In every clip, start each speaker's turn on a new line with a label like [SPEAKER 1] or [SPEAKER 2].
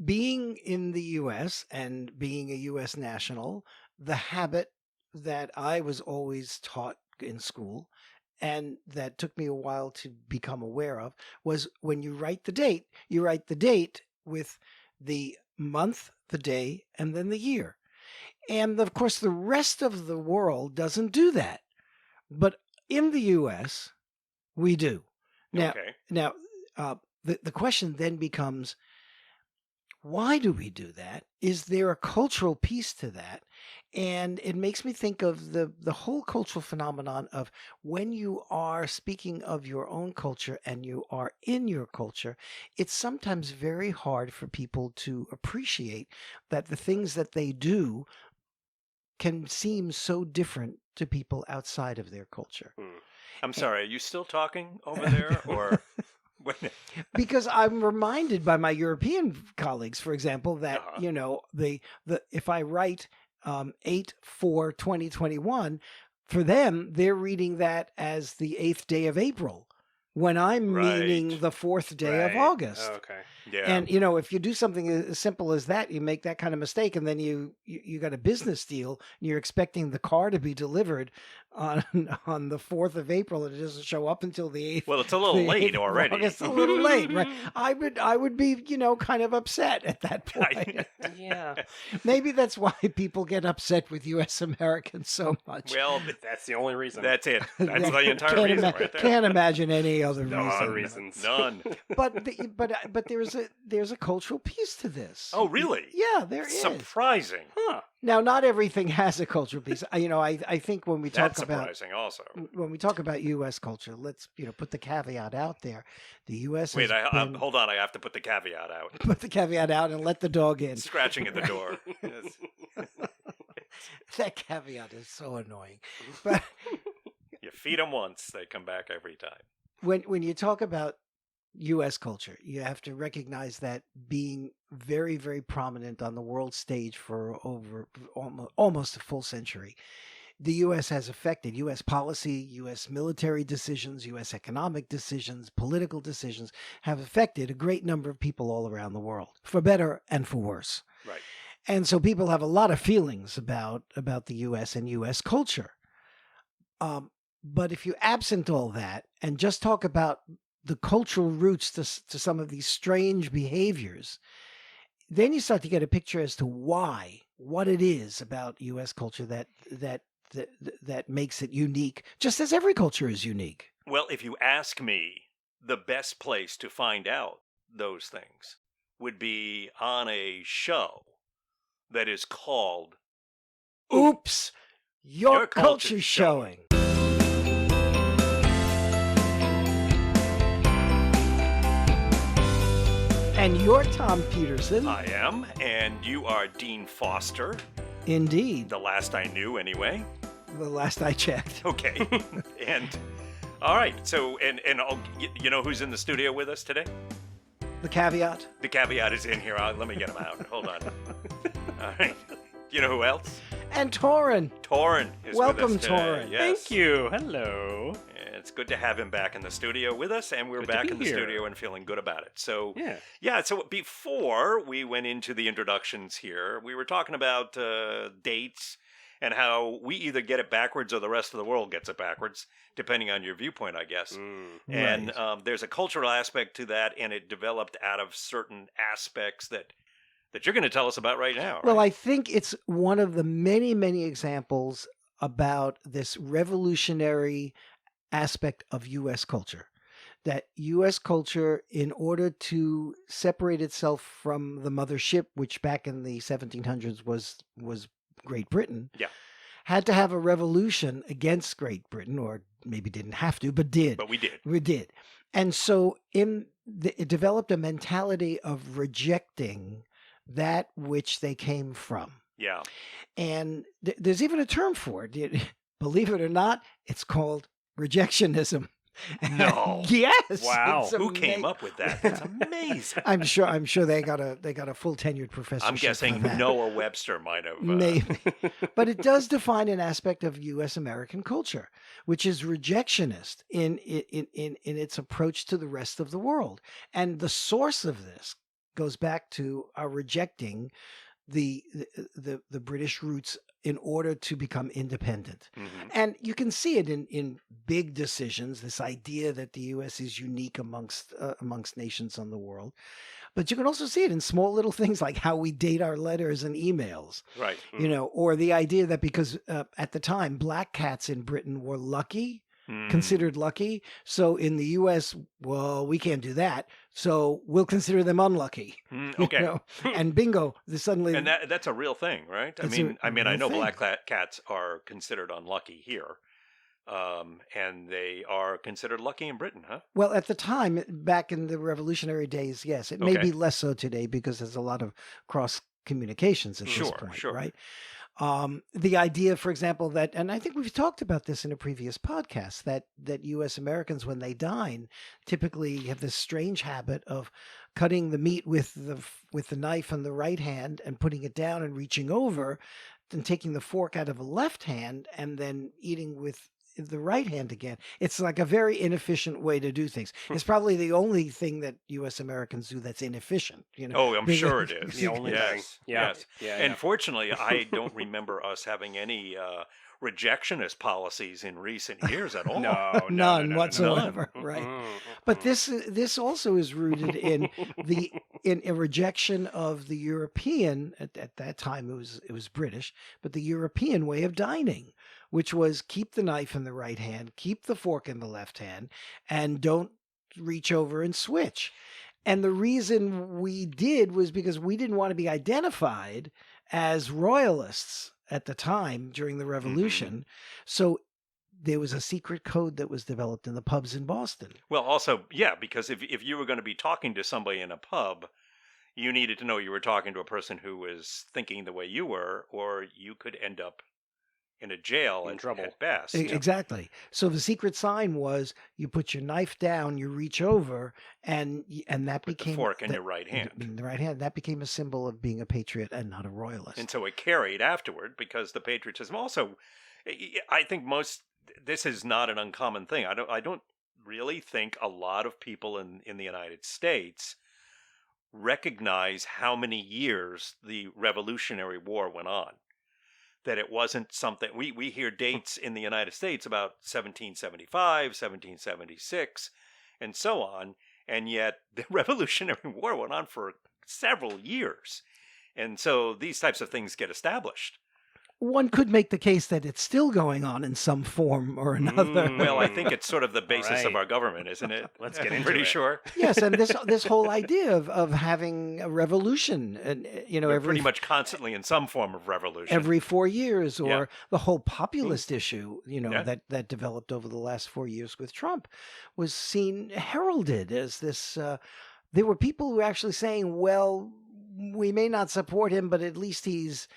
[SPEAKER 1] being in the US and being a US national, the habit that I was always taught in school and that took me a while to become aware of was when you write the date with the month, the day, and then the year. And of course, the rest of the world doesn't do that. But in the US, we do. Now,
[SPEAKER 2] Okay.
[SPEAKER 1] now, the question then becomes, why do we do that? Is there a cultural piece to that? And it makes me think of the whole cultural phenomenon of when you are speaking of your own culture and you are in your culture, it's sometimes very hard for people to appreciate that the things that they do can seem so different to people outside of their culture.
[SPEAKER 2] I'm sorry, are you still talking over there? Or
[SPEAKER 1] Because I'm reminded by my European colleagues, for example, that
[SPEAKER 2] Uh-huh.
[SPEAKER 1] the if I write 8/4/2021, for them they're reading that as the 8th day of April, when I'm meaning
[SPEAKER 2] Right.
[SPEAKER 1] the 4th day of
[SPEAKER 3] Right.
[SPEAKER 1] August.
[SPEAKER 3] Okay.
[SPEAKER 2] Yeah.
[SPEAKER 1] And if you do something as simple as that, you make that kind of mistake, and then you got a business deal, and you're expecting the car to be delivered on the 4th of April, and it doesn't show up until the 8th.
[SPEAKER 2] Well, it's a little
[SPEAKER 1] the
[SPEAKER 2] late
[SPEAKER 1] 8th of
[SPEAKER 2] already.
[SPEAKER 1] August. It's a little late, right? I would be kind of upset at that point.
[SPEAKER 3] Yeah.
[SPEAKER 1] Maybe that's why people get upset with U.S. Americans so much.
[SPEAKER 2] Well,
[SPEAKER 3] That's the only reason.
[SPEAKER 2] that's it. That's the entire
[SPEAKER 1] Can't
[SPEAKER 2] reason
[SPEAKER 1] ima-
[SPEAKER 2] right there.
[SPEAKER 1] Can't imagine any other
[SPEAKER 3] no
[SPEAKER 1] reason.
[SPEAKER 3] other reasons.
[SPEAKER 2] None.
[SPEAKER 1] But there's a cultural piece to this.
[SPEAKER 2] Oh, really?
[SPEAKER 1] Yeah, there is.
[SPEAKER 2] Surprising.
[SPEAKER 3] Huh.
[SPEAKER 1] Now, not everything has a cultural piece. I think when we talk
[SPEAKER 2] That's
[SPEAKER 1] about
[SPEAKER 2] surprising also.
[SPEAKER 1] U.S. culture, let's put the caveat out there. The U.S.
[SPEAKER 2] Wait,
[SPEAKER 1] has been,
[SPEAKER 2] hold on. I have to put the caveat out.
[SPEAKER 1] put the caveat out and let the dog in.
[SPEAKER 2] Scratching at the door. Yes.
[SPEAKER 1] That caveat is so annoying. But
[SPEAKER 2] You feed them once, they come back every time.
[SPEAKER 1] when you talk about U.S. culture, you have to recognize that being very, very prominent on the world stage for over almost a full century, the U.S. has affected U.S. policy, U.S. military decisions, U.S. economic decisions, political decisions have affected a great number of people all around the world, for better and for worse.
[SPEAKER 2] Right.
[SPEAKER 1] And so people have a lot of feelings about the U.S. and U.S. culture. But if you absent all that and just talk about the cultural roots to some of these strange behaviors, then you start to get a picture as to what it is about U.S. culture that makes it unique, just as every culture is unique.
[SPEAKER 2] Well, if you ask me, the best place to find out those things would be on a show that is called
[SPEAKER 1] Oops, your
[SPEAKER 2] Your Culture's
[SPEAKER 1] culture's
[SPEAKER 2] Showing.
[SPEAKER 1] showing. And you're Tom Peterson.
[SPEAKER 2] I Am, and you are Dean Foster.
[SPEAKER 1] Indeed.
[SPEAKER 2] The last I knew, anyway.
[SPEAKER 1] The last I checked.
[SPEAKER 2] Okay. And all right. So, and you know who's in the studio with us today?
[SPEAKER 1] The caveat.
[SPEAKER 2] The caveat is in here. Let me get him out. Hold on. All right. You know who else?
[SPEAKER 1] And Torin.
[SPEAKER 2] Torin is
[SPEAKER 1] Welcome,
[SPEAKER 2] with us today.
[SPEAKER 1] Torin.
[SPEAKER 2] Yes.
[SPEAKER 3] Thank you. Hello.
[SPEAKER 2] It's good to have him back in the studio with us, and we're
[SPEAKER 3] Good to
[SPEAKER 2] back
[SPEAKER 3] be
[SPEAKER 2] in the
[SPEAKER 3] here.
[SPEAKER 2] studio and feeling good about it. So,
[SPEAKER 3] Yeah.
[SPEAKER 2] so before we went into the introductions here, we were talking about dates and how we either get it backwards or the rest of the world gets it backwards, depending on your viewpoint, I guess. And there's a cultural aspect to that, and it developed out of certain aspects that you're going to tell us about right now.
[SPEAKER 1] Well,
[SPEAKER 2] right?
[SPEAKER 1] I think it's one of the many, many examples about this revolutionary aspect of U.S. culture. That U.S. culture, in order to separate itself from the mothership, which back in the 1700s was Great Britain,
[SPEAKER 2] Yeah.
[SPEAKER 1] had to have a revolution against Great Britain, or maybe didn't have to, but did.
[SPEAKER 2] But we did.
[SPEAKER 1] We did. And so it developed a mentality of rejecting that which they came from.
[SPEAKER 2] Yeah.
[SPEAKER 1] And there's even a term for it. Believe it or not, it's called rejectionism.
[SPEAKER 2] No.
[SPEAKER 1] Yes.
[SPEAKER 3] Wow.
[SPEAKER 1] it's
[SPEAKER 2] Who came
[SPEAKER 1] ama-
[SPEAKER 2] up with that? That's amazing.
[SPEAKER 1] I'm sure they got a full tenured professor.
[SPEAKER 2] I'm guessing Noah Webster might have.
[SPEAKER 1] Maybe. But it does define an aspect of U.S. American culture, which is rejectionist in its approach to the rest of the world. And the source of this goes back to our rejecting the the British roots in order to become independent.
[SPEAKER 2] Mhm.
[SPEAKER 1] And you can see it in big decisions, this idea that the US is unique amongst nations on the world. But you can also see it in small little things like how we date our letters and emails,
[SPEAKER 2] Right.
[SPEAKER 1] or the idea that because at the time black cats in Britain were lucky, considered lucky. So in the US, well, we can't do that. So we'll consider them unlucky.
[SPEAKER 2] Okay.
[SPEAKER 1] And bingo, suddenly
[SPEAKER 2] And that's a real thing, right?
[SPEAKER 1] it's a
[SPEAKER 2] I
[SPEAKER 1] real
[SPEAKER 2] know
[SPEAKER 1] thing.
[SPEAKER 2] black cats are considered unlucky here, and they are considered lucky in Britain, huh?
[SPEAKER 1] Well, at the time, back in the revolutionary days, yes. It may
[SPEAKER 2] Okay.
[SPEAKER 1] be less so today because there's a lot of cross communications at this
[SPEAKER 2] Sure,
[SPEAKER 1] point,
[SPEAKER 2] sure.
[SPEAKER 1] right? The idea, for example, that, and I think we've talked about this in a previous podcast, that U.S. Americans, when they dine, typically have this strange habit of cutting the meat with the knife in the right hand and putting it down and reaching over, and taking the fork out of the left hand and then eating with the right hand again. It's like a very inefficient way to do things. It's probably the only thing that U.S. Americans do that's inefficient.
[SPEAKER 2] Oh, I'm
[SPEAKER 1] being
[SPEAKER 2] sure
[SPEAKER 1] able
[SPEAKER 2] it is.
[SPEAKER 3] The only thing.
[SPEAKER 2] Yes.
[SPEAKER 3] Yeah.
[SPEAKER 2] Yes.
[SPEAKER 3] Yeah.
[SPEAKER 2] And fortunately, I don't remember us having any rejectionist policies in recent years at all.
[SPEAKER 3] No,
[SPEAKER 1] None
[SPEAKER 3] no.
[SPEAKER 1] whatsoever, right? But this also is rooted in a rejection of the European, at that time it was British, but the European way of dining, which was keep the knife in the right hand, keep the fork in the left hand, and don't reach over and switch. And the reason we did was because we didn't want to be identified as royalists at the time during the revolution. So there was a secret code that was developed in the pubs in Boston.
[SPEAKER 2] Well, also, yeah, because if you were going to be talking to somebody in a pub, you needed to know you were talking to a person who was thinking the way you were, or you could end up in a jail
[SPEAKER 3] In trouble.
[SPEAKER 2] at best.
[SPEAKER 1] Exactly. So the secret sign was you put your knife down, you reach over, and that
[SPEAKER 2] With
[SPEAKER 1] became
[SPEAKER 2] the fork in your right hand.
[SPEAKER 1] In the right hand. That became a symbol of being a patriot and not a royalist.
[SPEAKER 2] And so it carried afterward because the patriotism also, I think this is not an uncommon thing. I don't really think a lot of people in the United States recognize how many years the Revolutionary War went on. That it wasn't something we hear dates in the United States about 1775, 1776, and so on, and yet the Revolutionary War went on for several years. And so these types of things get established.
[SPEAKER 1] One could make the case that it's still going on in some form or another.
[SPEAKER 2] Well, I think it's sort of the basis of
[SPEAKER 3] right.
[SPEAKER 2] our government, isn't it?
[SPEAKER 3] Let's get
[SPEAKER 2] I'm
[SPEAKER 3] into
[SPEAKER 2] pretty
[SPEAKER 3] it.
[SPEAKER 2] sure.
[SPEAKER 1] Yes, and this whole idea of having a revolution, and
[SPEAKER 2] We're
[SPEAKER 1] every
[SPEAKER 2] pretty much constantly in some form of revolution.
[SPEAKER 1] every 4 years, or
[SPEAKER 2] Yeah.
[SPEAKER 1] the whole populist issue,
[SPEAKER 2] Yeah.
[SPEAKER 1] that developed over the last 4 years with Trump, was seen heralded as this. There were people who were actually saying, "Well, we may not support him, but at least he's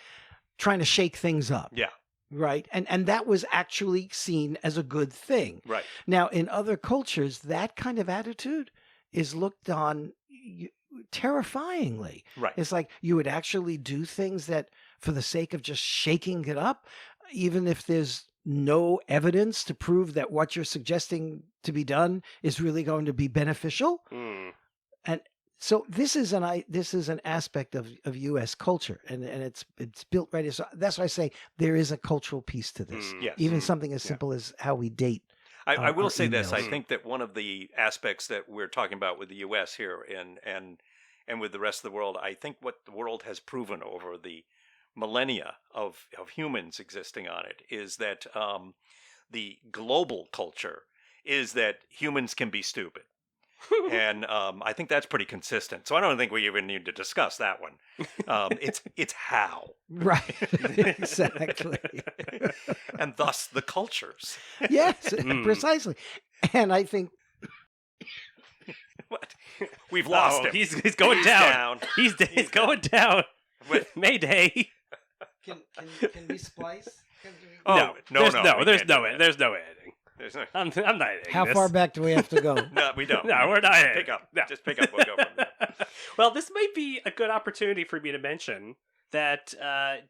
[SPEAKER 1] trying to shake things up."
[SPEAKER 2] Yeah.
[SPEAKER 1] Right. And that was actually seen as a good thing.
[SPEAKER 2] Right.
[SPEAKER 1] Now, in other cultures, that kind of attitude is looked on terrifyingly.
[SPEAKER 2] Right.
[SPEAKER 1] It's like you would actually do things that for the sake of just shaking it up, even if there's no evidence to prove that what you're suggesting to be done is really going to be beneficial. And so this is an aspect of U.S. culture, and it's built right. So that's why I say there is a cultural piece to this.
[SPEAKER 2] Yes.
[SPEAKER 1] Even something as simple as how we date.
[SPEAKER 2] I will
[SPEAKER 1] our
[SPEAKER 2] say this. I
[SPEAKER 1] emails.
[SPEAKER 2] think that one of the aspects that we're talking about with the U.S. here and with the rest of the world, I think what the world has proven over the millennia of humans existing on it is that the global culture is that humans can be stupid. And I think that's pretty consistent. So I don't think we even need to discuss that one. It's how.
[SPEAKER 1] Right. Exactly.
[SPEAKER 2] And thus the cultures.
[SPEAKER 1] Yes, precisely. And I think
[SPEAKER 2] What? We've lost him.
[SPEAKER 3] He's going down. He's going down.
[SPEAKER 2] With-
[SPEAKER 3] Mayday.
[SPEAKER 1] can we splice?
[SPEAKER 2] Oh,
[SPEAKER 3] There's
[SPEAKER 2] we
[SPEAKER 3] no
[SPEAKER 2] can't do that.
[SPEAKER 3] There's no editing.
[SPEAKER 2] There's no.
[SPEAKER 3] I'm not editing.
[SPEAKER 1] How
[SPEAKER 3] this.
[SPEAKER 1] far back do we have to go?
[SPEAKER 2] No, we don't.
[SPEAKER 3] No, we're not
[SPEAKER 2] Just
[SPEAKER 3] editing.
[SPEAKER 2] pick up.
[SPEAKER 3] No.
[SPEAKER 2] Just pick up. We'll go from there.
[SPEAKER 3] Well, this might be a good opportunity for me to mention that,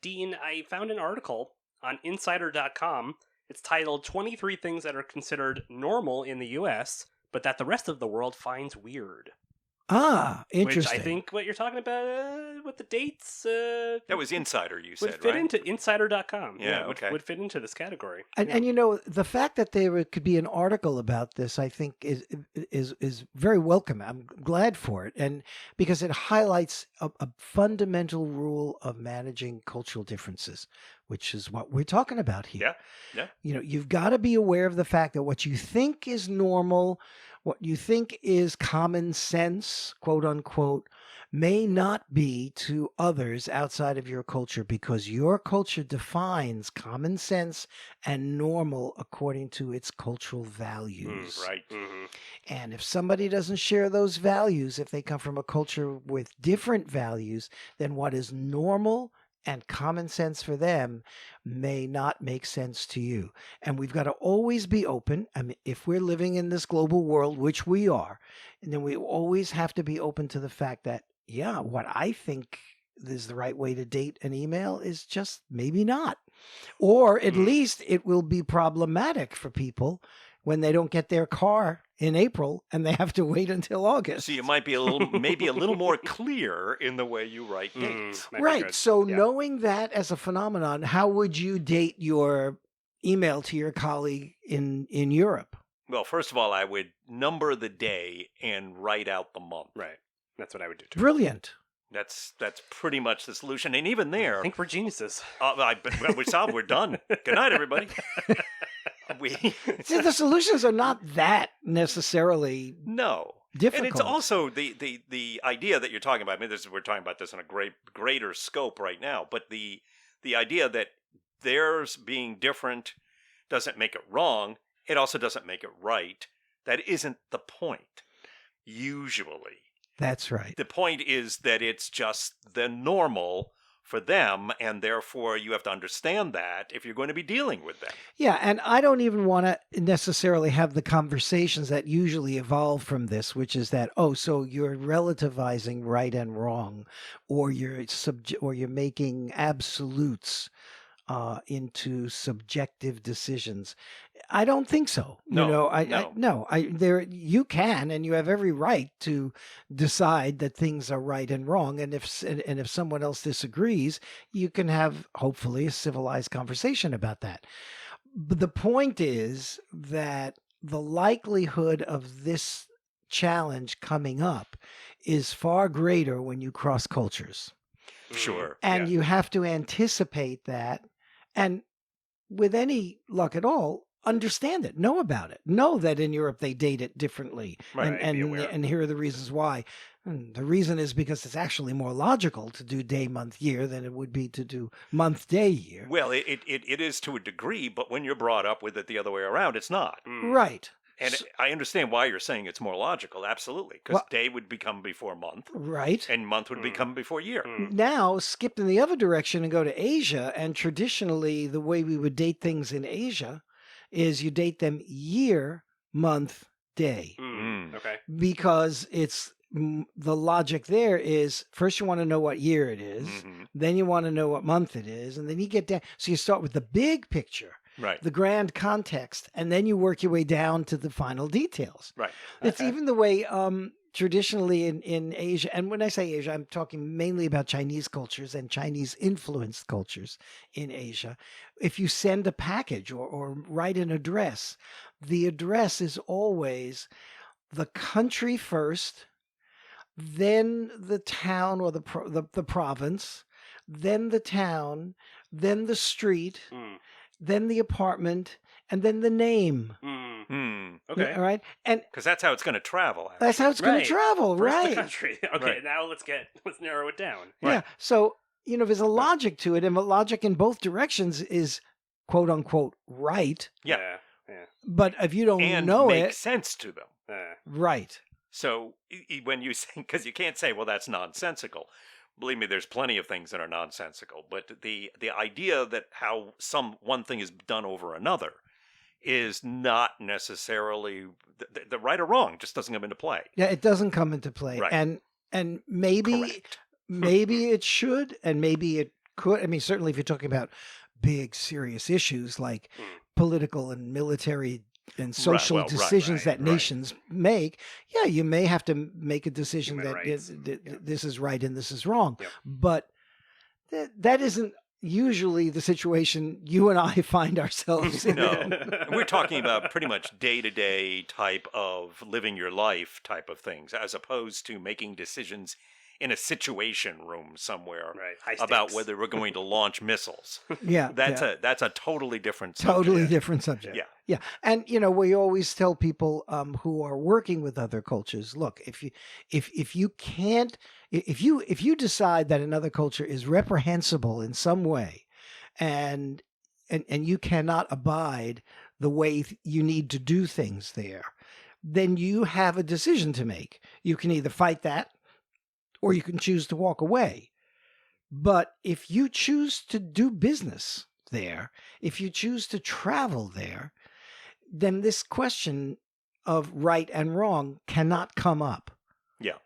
[SPEAKER 3] Dean, I found an article on Insider.com. It's titled 23 Things That Are Considered Normal in the U.S., but that the rest of the world finds weird.
[SPEAKER 1] Ah,
[SPEAKER 3] which
[SPEAKER 1] interesting.
[SPEAKER 3] I think what you're talking about with the dates
[SPEAKER 2] That was Insider, you
[SPEAKER 3] would
[SPEAKER 2] said,
[SPEAKER 3] fit
[SPEAKER 2] right?
[SPEAKER 3] into Insider.com.
[SPEAKER 2] Yeah,
[SPEAKER 3] would,
[SPEAKER 2] okay.
[SPEAKER 3] would fit into this category.
[SPEAKER 1] And,
[SPEAKER 3] Yeah.
[SPEAKER 1] and you know, the fact that could be an article about this, I think, is very welcome. I'm glad for it, and because it highlights a fundamental rule of managing cultural differences, which is what we're talking about here.
[SPEAKER 2] Yeah, yeah.
[SPEAKER 1] You know, you've got to be aware of the fact that what you think is normal, what you think is common sense, quote unquote, may not be to others outside of your culture, because your culture defines common sense and normal according to its cultural values.
[SPEAKER 2] Right.
[SPEAKER 3] Mhm.
[SPEAKER 1] And if somebody doesn't share those values, if they come from a culture with different values, then what is normal and common sense for them may not make sense to you. And we've got to always be open. I mean, if we're living in this global world, which we are, and then we always have to be open to the fact that, yeah, what I think is the right way to date an email is just maybe not. Or at least it will be problematic for people when they don't get their car in April and they have to wait until August.
[SPEAKER 2] So you might be maybe a little more clear in the way you write dates.
[SPEAKER 3] Might be
[SPEAKER 1] Right.
[SPEAKER 3] good.
[SPEAKER 1] So
[SPEAKER 3] Yeah.
[SPEAKER 1] knowing that as a phenomenon, how would you date your email to your colleague in Europe?
[SPEAKER 2] Well, first of all, I would number the day and write out the month.
[SPEAKER 3] Right. That's what I would do too.
[SPEAKER 1] Brilliant.
[SPEAKER 2] That's pretty much the solution. And even there,
[SPEAKER 3] I think we're geniuses.
[SPEAKER 2] we're done. Good night, everybody.
[SPEAKER 1] See, the solutions are not that necessarily
[SPEAKER 2] No.
[SPEAKER 1] difficult.
[SPEAKER 2] And it's also the idea that you're talking about. I mean, we're talking about this in a greater scope right now. But the idea that theirs being different doesn't make it wrong. It also doesn't make it right. That isn't the point. Usually,
[SPEAKER 1] That's right.
[SPEAKER 2] the point is that it's just the normal for them, and therefore you have to understand that if you're going to be dealing with them.
[SPEAKER 1] Yeah, and I don't even want to necessarily have the conversations that usually evolve from this, which is that, oh, so you're relativizing right and wrong, or you're making absolutes into subjective decisions. I don't think so.
[SPEAKER 2] No,
[SPEAKER 1] you know,
[SPEAKER 2] no.
[SPEAKER 1] you can, and you have every right to decide that things are right and wrong. And if someone else disagrees, you can have hopefully a civilized conversation about that. But the point is that the likelihood of this challenge coming up is far greater when you cross cultures.
[SPEAKER 2] Sure.
[SPEAKER 1] And
[SPEAKER 2] yeah.
[SPEAKER 1] you have to anticipate that. And with any luck at all, understand it, know about it, know that in Europe they date it differently.
[SPEAKER 2] Right, be aware.
[SPEAKER 1] And here are the reasons why. The reason is because it's actually more logical to do day, month, year than it would be to do month, day, year.
[SPEAKER 2] Well, it is to a degree, but when you're brought up with it the other way around, it's not.
[SPEAKER 1] Right.
[SPEAKER 2] And I understand why you're saying it's more logical, absolutely, because day would become before month,
[SPEAKER 1] Right.
[SPEAKER 2] and month would become before year.
[SPEAKER 1] Now skip in the other direction and go to Asia. And traditionally, the way we would date things in Asia is you date them year, month, day.
[SPEAKER 3] Okay.
[SPEAKER 1] Because it's the logic there is first you want to know what year it is, then you want to know what month it is, and then you get down. So you start with the big picture,
[SPEAKER 2] Right.
[SPEAKER 1] the grand context, and then you work your way down to the final details.
[SPEAKER 2] Right.
[SPEAKER 1] It's even the way traditionally in Asia, and when I say Asia, I'm talking mainly about Chinese cultures and Chinese influenced cultures in Asia. If you send a package or write an address, the address is always the country first, then the town or the province, then the town, then the street, then the apartment, and then the name.
[SPEAKER 3] Okay.
[SPEAKER 1] All right. And
[SPEAKER 2] Because that's how it's going to travel. Actually.
[SPEAKER 1] that's how it's going
[SPEAKER 3] Right.
[SPEAKER 1] to travel,
[SPEAKER 3] First
[SPEAKER 1] right?
[SPEAKER 3] the country. Okay,
[SPEAKER 2] Right.
[SPEAKER 3] now let's narrow it down.
[SPEAKER 1] Yeah. So, there's a logic to it, and the logic in both directions is quote unquote right.
[SPEAKER 2] Yeah.
[SPEAKER 3] Yeah.
[SPEAKER 1] But if you don't
[SPEAKER 2] And
[SPEAKER 1] know
[SPEAKER 2] make
[SPEAKER 1] it,
[SPEAKER 2] sense to them.
[SPEAKER 1] right.
[SPEAKER 2] So when you say, because you can't say, well, that's nonsensical. Believe me, there's plenty of things that are nonsensical. But the idea that how one thing is done over another is not necessarily the right or wrong. Just doesn't come into play.
[SPEAKER 1] Yeah, it doesn't come into play.
[SPEAKER 2] Right.
[SPEAKER 1] And maybe
[SPEAKER 2] Correct.
[SPEAKER 1] maybe it should, and maybe it could. I mean, certainly if you're talking about big serious issues like political and military and social
[SPEAKER 2] well, right,
[SPEAKER 1] decisions that
[SPEAKER 3] right.
[SPEAKER 1] nations make, yeah, you may have to make a decision
[SPEAKER 3] Human
[SPEAKER 1] that
[SPEAKER 3] rights.
[SPEAKER 1] this is right and this is wrong.
[SPEAKER 3] Yep.
[SPEAKER 1] But that isn't usually the situation you and I find ourselves in.
[SPEAKER 2] No. We're talking about pretty much day-to-day type of living your life type of things, as opposed to making decisions in a situation room somewhere
[SPEAKER 3] Right. High
[SPEAKER 2] about
[SPEAKER 3] stakes.
[SPEAKER 2] whether we're going to launch missiles.
[SPEAKER 1] Yeah,
[SPEAKER 2] That's a totally different subject.
[SPEAKER 1] totally different subject.
[SPEAKER 2] Yeah.
[SPEAKER 1] Yeah. And we always tell people who are working with other cultures, look, if you can't, if you decide that another culture is reprehensible in some way, and you cannot abide the way you need to do things there, then you have a decision to make. You can either fight that, or you can choose to walk away. But if you choose to do business there, if you choose to travel there, then this question of right and wrong cannot come up.
[SPEAKER 2] Yeah.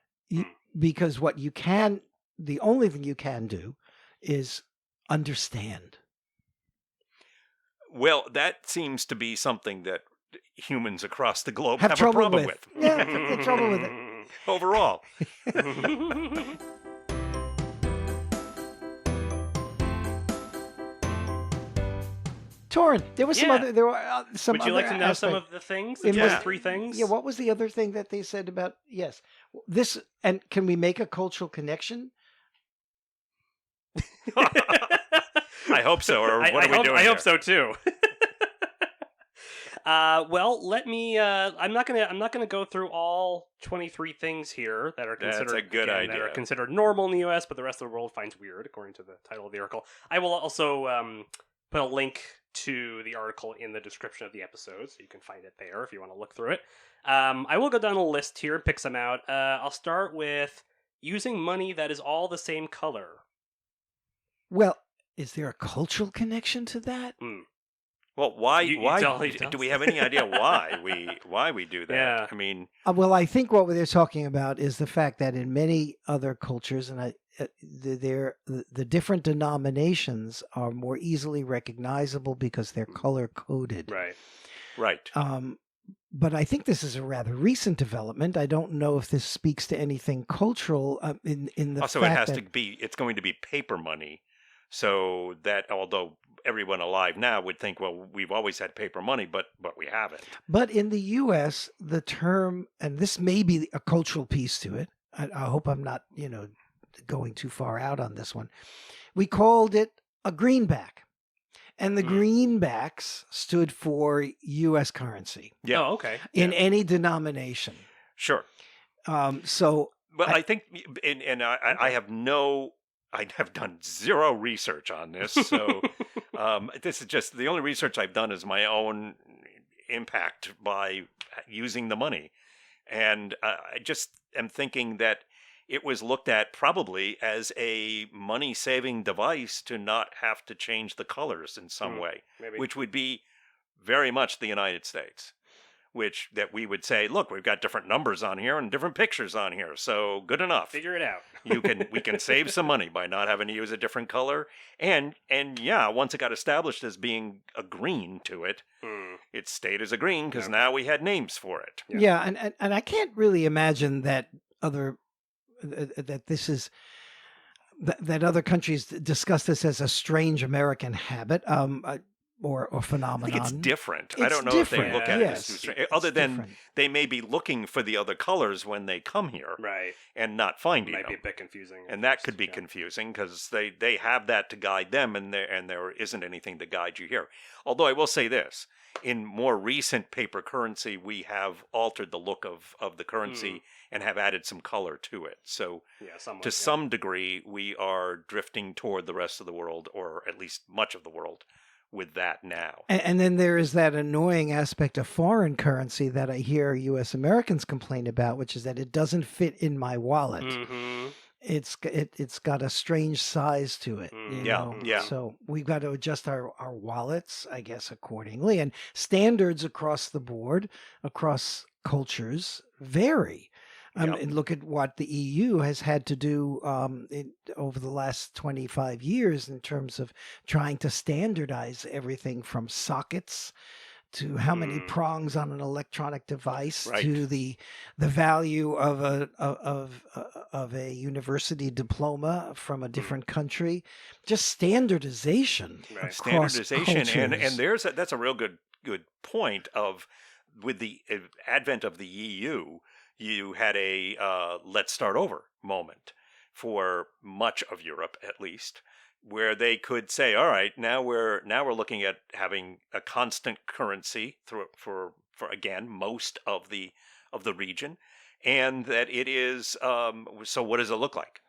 [SPEAKER 1] Because the only thing you can do is understand.
[SPEAKER 2] Well, that seems to be something that humans across the globe
[SPEAKER 1] Have
[SPEAKER 2] have a
[SPEAKER 1] trouble
[SPEAKER 2] problem with.
[SPEAKER 1] Yeah, have trouble with it.
[SPEAKER 2] Overall.
[SPEAKER 1] Torrin, there was some
[SPEAKER 3] Yeah.
[SPEAKER 1] other. There were some.
[SPEAKER 3] Would you
[SPEAKER 1] other
[SPEAKER 3] like to know some
[SPEAKER 1] aspect.
[SPEAKER 3] of the things?
[SPEAKER 1] It
[SPEAKER 3] The
[SPEAKER 2] was-
[SPEAKER 3] 23 things?
[SPEAKER 1] Yeah, what was the other thing that they said about yes, this, and can we make a cultural connection?
[SPEAKER 2] I hope so. Or what are we doing
[SPEAKER 3] I hope
[SPEAKER 2] here?
[SPEAKER 3] so too. Well, let me. I'm not gonna go through all 23 things here that are
[SPEAKER 2] That's
[SPEAKER 3] considered
[SPEAKER 2] a good
[SPEAKER 3] that are
[SPEAKER 2] idea.
[SPEAKER 3] considered normal in the U.S., but the rest of the world finds weird, according to the title of the article. I will also put a link to the article in the description of the episode, so you can find it there if you want to look through it. I will go down a list here and pick some out. I'll start with using money that is all the same color.
[SPEAKER 1] Well, is there a cultural connection to that?
[SPEAKER 2] Well, why?
[SPEAKER 3] You
[SPEAKER 2] Why
[SPEAKER 3] tell
[SPEAKER 2] do we
[SPEAKER 3] us.
[SPEAKER 2] have any idea why we do that?
[SPEAKER 3] Yeah.
[SPEAKER 2] I mean,
[SPEAKER 1] Well, I think what they're talking about is the fact that in many other cultures, and the different denominations are more easily recognizable because they're color coded.
[SPEAKER 2] right.
[SPEAKER 1] But I think this is a rather recent development. I don't know if this speaks to anything cultural in the
[SPEAKER 2] Also,
[SPEAKER 1] fact
[SPEAKER 2] it has
[SPEAKER 1] that
[SPEAKER 2] to be. It's going to be paper money, so that although everyone alive now would think, well, we've always had paper money, but we haven't.
[SPEAKER 1] But in the U.S., the term, and this may be a cultural piece to it. I hope I'm not, going too far out on this one. We called it a greenback, and the greenbacks stood for U.S. currency
[SPEAKER 2] Yeah.
[SPEAKER 3] Oh, okay.
[SPEAKER 1] in any denomination.
[SPEAKER 2] Sure.
[SPEAKER 1] So,
[SPEAKER 2] Well, I think, and I have done zero research on this, so this is just the only research I've done is my own impact by using the money, and I just am thinking that it was looked at probably as a money-saving device to not have to change the colors in some way,
[SPEAKER 3] Maybe.
[SPEAKER 2] which would be very much the United States. Which that we would say, look, we've got different numbers on here and different pictures on here, so good enough.
[SPEAKER 3] Figure it out.
[SPEAKER 2] We can save some money by not having to use a different color, and yeah, once it got established as being a green to it, it stayed as a green because now we had names for it.
[SPEAKER 1] yeah, and I can't really imagine that this is that other countries discuss this as a strange American habit. Or phenomenon.
[SPEAKER 2] I think it's different. I
[SPEAKER 1] It's
[SPEAKER 2] don't know if they
[SPEAKER 1] different,
[SPEAKER 2] look at
[SPEAKER 1] yes.
[SPEAKER 2] it as strange.
[SPEAKER 1] It's
[SPEAKER 2] Other than
[SPEAKER 1] different.
[SPEAKER 2] they may be looking for the other colors when they come here
[SPEAKER 3] Right.
[SPEAKER 2] and not finding
[SPEAKER 3] Might
[SPEAKER 2] them.
[SPEAKER 3] be a bit confusing.
[SPEAKER 2] And that could be confusing because they have that to guide them, and there isn't anything to guide you here. Although I will say this, in more recent paper currency, we have altered the look of the currency and have added some color to it. So
[SPEAKER 3] somewhat,
[SPEAKER 2] to some degree, we are drifting toward the rest of the world, or at least much of the world, with that now.
[SPEAKER 1] And then there is that annoying aspect of foreign currency that I hear U.S. Americans complain about, which is that it doesn't fit in my wallet.
[SPEAKER 3] Mm-hmm.
[SPEAKER 1] It's got a strange size to it. You
[SPEAKER 2] Yeah,
[SPEAKER 1] know?
[SPEAKER 2] yeah.
[SPEAKER 1] So we've got to adjust our wallets, I guess, accordingly. And standards across the board, across cultures, vary. And look at what the EU has had to do over the last 25 years in terms of trying to standardize everything from sockets to how many prongs on an electronic device,
[SPEAKER 2] Right.
[SPEAKER 1] to the value of a university diploma from a different country, just standardization
[SPEAKER 3] Right.
[SPEAKER 1] across
[SPEAKER 2] Standardization, and
[SPEAKER 1] cultures.
[SPEAKER 2] that's a real good point of with the advent of the EU, you had a let's start over moment for much of Europe, at least, where they could say, all right, now we're looking at having a constant currency for again most of the region, and that it is so what does it look like?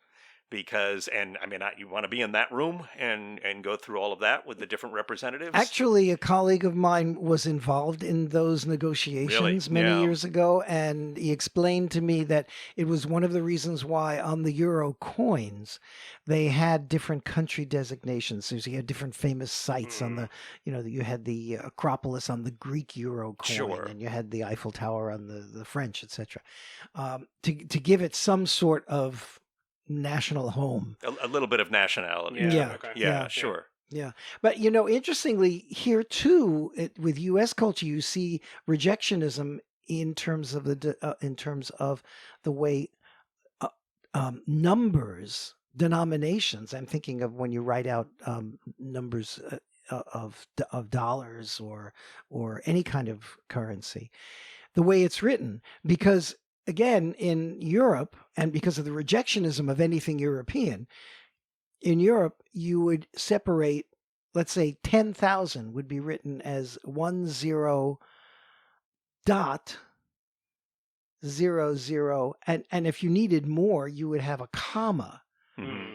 [SPEAKER 2] Because, and I mean, you want to be in that room and go through all of that with the different representatives.
[SPEAKER 1] Actually, a colleague of mine was involved in those
[SPEAKER 2] Really?
[SPEAKER 1] negotiations many
[SPEAKER 2] Yeah.
[SPEAKER 1] years ago, and he explained to me that it was one of the reasons why on the euro coins they had different country designations. So you had different famous sites on the, you had the Acropolis on the Greek euro coin,
[SPEAKER 2] Sure.
[SPEAKER 1] and you had the Eiffel Tower on the French, etc. To give it some sort of national home.
[SPEAKER 2] A little bit of nationality.
[SPEAKER 3] Yeah.
[SPEAKER 2] to
[SPEAKER 1] Yeah,
[SPEAKER 2] it.
[SPEAKER 3] Okay.
[SPEAKER 2] Yeah,
[SPEAKER 1] yeah.
[SPEAKER 2] sure.
[SPEAKER 1] Yeah, but interestingly, here too, with U.S. culture, you see rejectionism in terms of the way numbers, denominations. I'm thinking of when you write out numbers of dollars or any kind of currency, the way it's written, because again, in Europe, and because of the rejectionism of anything European. In Europe, you would separate, let's say 10,000 would be written as 10.00, and if you needed more, you would have a comma
[SPEAKER 2] Mhm.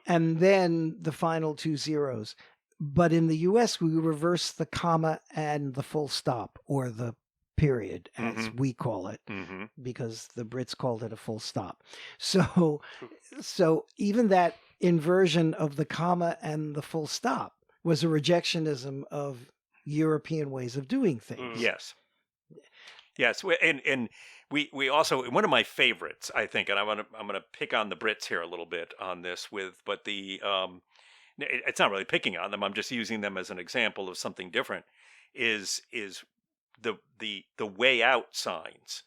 [SPEAKER 1] and then the final two zeros. But in the US, we reverse the comma and the full stop, or the period, as we call it,
[SPEAKER 2] Mhm.
[SPEAKER 1] because the Brits called it a full stop. So even that inversion of the comma and the full stop was a rejectionism of European ways of doing things.
[SPEAKER 2] Yes. Yes, and we also, one of my favorites, I think, and I'm gonna pick on the Brits here a little bit on this but the it's not really picking on them. I'm just using them as an example of something different. Is the way out signs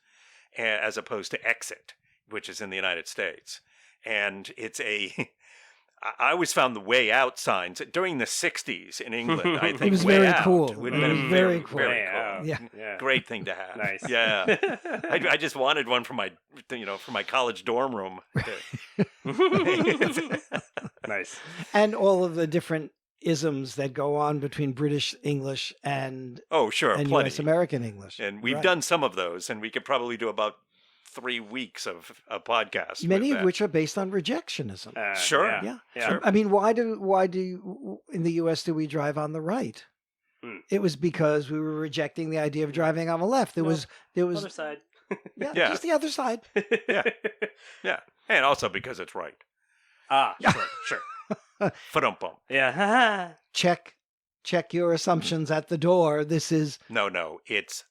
[SPEAKER 2] as opposed to exit, which is in the United States, and it's a I always found the way out signs during the 60s in England. I think
[SPEAKER 1] was
[SPEAKER 2] way
[SPEAKER 1] very
[SPEAKER 2] out
[SPEAKER 1] cool.
[SPEAKER 2] would
[SPEAKER 1] It
[SPEAKER 2] have
[SPEAKER 1] was
[SPEAKER 2] been
[SPEAKER 1] very
[SPEAKER 2] very,
[SPEAKER 1] cool.
[SPEAKER 2] very
[SPEAKER 3] Way
[SPEAKER 2] cool.
[SPEAKER 3] out.
[SPEAKER 1] Yeah.
[SPEAKER 3] Yeah.
[SPEAKER 2] Great thing to have.
[SPEAKER 3] Nice.
[SPEAKER 2] Yeah. I just wanted one for my, for my college dorm room.
[SPEAKER 3] Nice.
[SPEAKER 1] And all of the different isms that go on between British English and
[SPEAKER 2] Oh, sure, plenty.
[SPEAKER 1] US American English.
[SPEAKER 2] And we've
[SPEAKER 1] Right.
[SPEAKER 2] done some of those, and we could probably do about 3 weeks of a podcast.
[SPEAKER 1] Many
[SPEAKER 2] with
[SPEAKER 1] of
[SPEAKER 2] that.
[SPEAKER 1] which are based on rejectionism.
[SPEAKER 2] Sure.
[SPEAKER 3] Yeah.
[SPEAKER 1] Yeah.
[SPEAKER 3] Yeah.
[SPEAKER 2] Sure.
[SPEAKER 1] I mean, why do in the US do we drive on the right? It was because we were rejecting the idea of driving on the left. There was
[SPEAKER 3] Other side.
[SPEAKER 1] yeah,
[SPEAKER 2] Yeah.
[SPEAKER 1] just the other side.
[SPEAKER 2] Yeah. Yeah. And also because it's right.
[SPEAKER 3] Sure.
[SPEAKER 2] Fa-dum-bum.
[SPEAKER 3] Yeah.
[SPEAKER 1] Check your assumptions at the door. This is
[SPEAKER 2] No, it's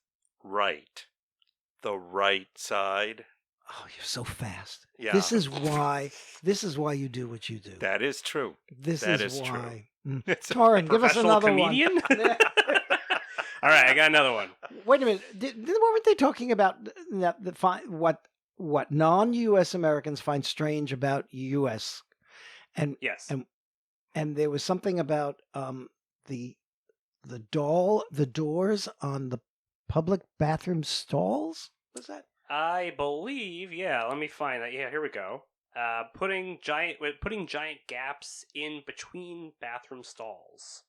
[SPEAKER 2] right. The right side.
[SPEAKER 1] oh, you're so fast.
[SPEAKER 2] Yeah.
[SPEAKER 1] This is why you do what you do.
[SPEAKER 2] That is true.
[SPEAKER 1] This
[SPEAKER 2] that
[SPEAKER 1] is
[SPEAKER 2] is true.
[SPEAKER 1] why.
[SPEAKER 2] It's a
[SPEAKER 1] Torin, give us
[SPEAKER 3] Professional
[SPEAKER 1] another
[SPEAKER 3] comedian?
[SPEAKER 1] one.
[SPEAKER 3] All right, I got another one.
[SPEAKER 1] Wait a minute. Weren't they talking about what non-U.S. Americans find strange about U.S. and
[SPEAKER 3] Yes.
[SPEAKER 1] and there was something about the doors on the public bathroom stalls? Was that?
[SPEAKER 3] I believe, yeah, let me find that. Yeah, here we go. Putting giant gaps in between bathroom stalls.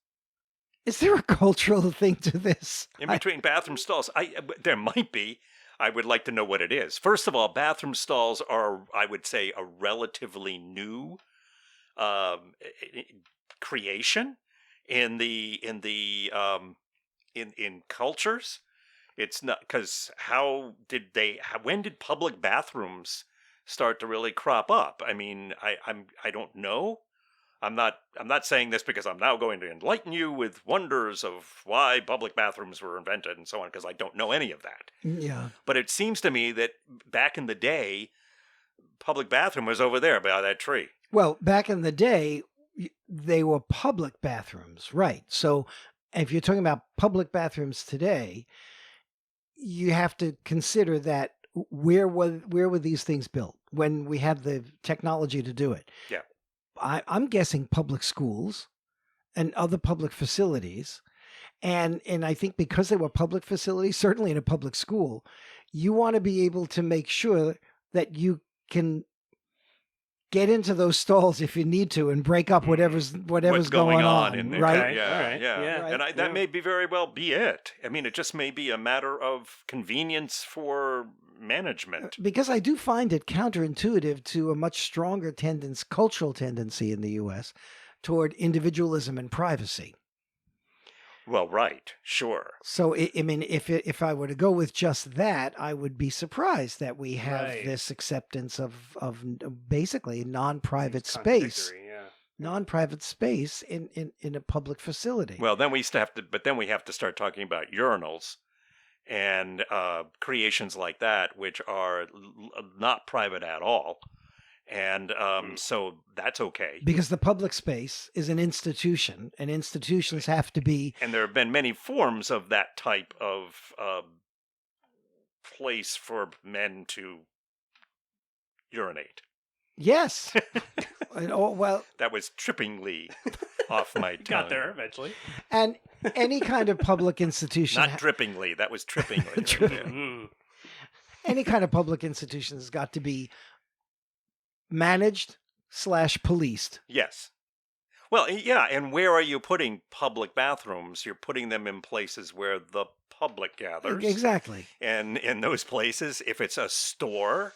[SPEAKER 1] Is there a cultural thing to this?
[SPEAKER 2] in between bathroom stalls. There might be. I would like to know what it is. First of all, bathroom stalls are, I would say, a relatively new creation in cultures. It's not because when did public bathrooms start to really crop up? I mean, I don't know. I'm not saying this because I'm now going to enlighten you with wonders of why public bathrooms were invented and so on, because I don't know any of that.
[SPEAKER 1] Yeah.
[SPEAKER 2] But it seems to me that back in the day, public bathroom was over there by that tree.
[SPEAKER 1] Well, back in the day, they were public bathrooms, right? So if you're talking about public bathrooms today, you have to consider that where were these things built when we had the technology to do it?
[SPEAKER 2] Yeah.
[SPEAKER 1] I'm guessing public schools and other public facilities. And I think because they were public facilities, certainly in a public school, you want to be able to make sure that you can get into those stalls if you need to and break up whatever's
[SPEAKER 2] What's
[SPEAKER 1] going on,
[SPEAKER 2] in there?
[SPEAKER 1] right?
[SPEAKER 3] Okay,
[SPEAKER 2] Yeah,
[SPEAKER 3] all right,
[SPEAKER 2] yeah.
[SPEAKER 3] yeah.
[SPEAKER 2] And that
[SPEAKER 3] Yeah.
[SPEAKER 2] may be very well be it. I mean, it just may be a matter of convenience for management.
[SPEAKER 1] Because I do find it counterintuitive to a much stronger cultural tendency in the U.S. toward individualism and privacy.
[SPEAKER 2] Well, right, sure.
[SPEAKER 1] So, I mean, if I were to go with just that, I would be surprised that we have
[SPEAKER 3] Right.
[SPEAKER 1] this acceptance of basically non-private
[SPEAKER 3] Seems
[SPEAKER 1] space,
[SPEAKER 3] contradictory, yeah.
[SPEAKER 1] non-private space in a public facility.
[SPEAKER 2] Well, then we have to start talking about urinals and creations like that, which are not private at all. And so that's okay.
[SPEAKER 1] Because the public space is an institution, and institutions have to be.
[SPEAKER 2] And there have been many forms of that type of place for men to urinate.
[SPEAKER 1] Yes. Well,
[SPEAKER 2] That was trippingly off my tongue.
[SPEAKER 3] Got there eventually.
[SPEAKER 1] and any kind of public institution,
[SPEAKER 2] Not drippingly. That was trippingly.
[SPEAKER 3] Mhm.
[SPEAKER 1] any kind of public institution has got to be managed / policed.
[SPEAKER 2] Yes. Well, yeah, and where are you putting public bathrooms? You're putting them in places where the public gathers.
[SPEAKER 1] Exactly.
[SPEAKER 2] And in those places, if it's a store,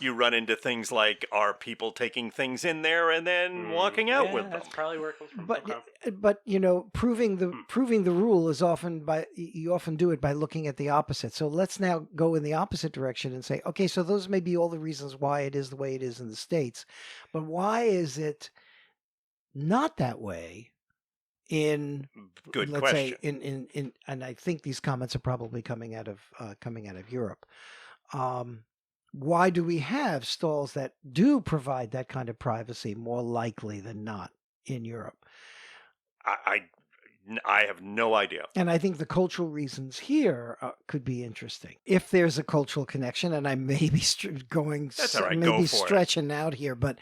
[SPEAKER 2] you run into things like, are people taking things in there and then walking out
[SPEAKER 3] Yeah,
[SPEAKER 2] with them?
[SPEAKER 3] That's probably where it comes from.
[SPEAKER 1] But
[SPEAKER 3] Okay.
[SPEAKER 1] but proving the rule is often you often do it by looking at the opposite. So let's now go in the opposite direction and say, okay, so those may be all the reasons why it is the way it is in the States, but why is it not that way in
[SPEAKER 2] Good
[SPEAKER 1] let's
[SPEAKER 2] question.
[SPEAKER 1] say in and I think these comments are probably coming out of Europe. Why do we have stalls that do provide that kind of privacy more likely than not in Europe?
[SPEAKER 2] I have no idea.
[SPEAKER 1] And I think the cultural reasons here could be interesting. If there's a cultural connection, and I may be
[SPEAKER 2] That's all right, go for it.
[SPEAKER 1] stretching out here, but